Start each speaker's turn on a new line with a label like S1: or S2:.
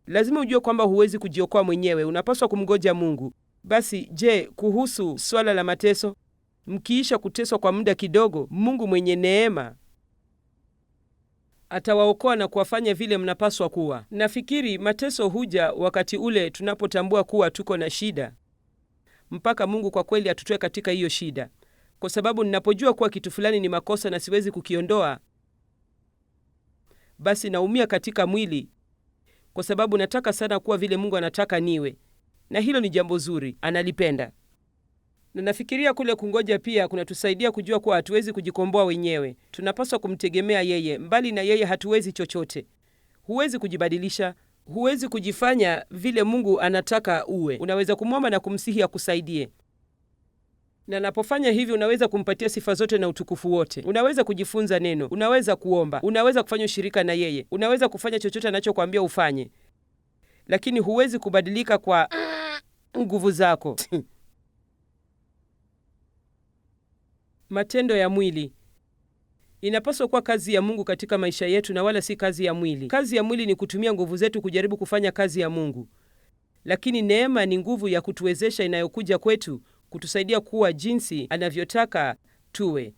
S1: Lazima ujue kwamba huwezi kujiokoa mwenyewe, unapaswa kumngoja Mungu. Basi, je, kuhusu swala la mateso? Mkiisha kuteswa kwa muda kidogo, Mungu mwenye neema atawaokoa na kuwafanya vile mnapaswa kuwa. Nafikiri mateso huja wakati ule tunapotambua kuwa tuko na shida, mpaka Mungu kwa kweli atutoe katika hiyo shida. Kwa sababu ninapojua kuwa kitu fulani ni makosa na siwezi kukiondoa, basi naumia katika mwili, kwa sababu nataka sana kuwa vile Mungu anataka niwe. Na hilo ni jambo zuri, analipenda. Na nafikiria kule kungoja pia kunatusaidia kujua kuwa hatuwezi kujikomboa wenyewe. Tunapaswa kumtegemea yeye. Mbali na yeye hatuwezi chochote. Huwezi kujibadilisha, huwezi kujifanya vile Mungu anataka uwe. Unaweza kumwomba na kumsihi akusaidie. Na anapofanya hivyo unaweza kumpatia sifa zote na utukufu wote. Unaweza kujifunza neno, unaweza kuomba, unaweza kufanya ushirika na yeye, unaweza kufanya chochote anachokuambia ufanye. Lakini huwezi kubadilika kwa nguvu zako. Matendo ya mwili inapaswa kuwa kazi ya Mungu katika maisha yetu na wala si kazi ya mwili. Kazi ya mwili ni kutumia nguvu zetu kujaribu kufanya kazi ya Mungu. Lakini neema ni nguvu ya kutuwezesha inayokuja kwetu kutusaidia kuwa jinsi anavyotaka tuwe.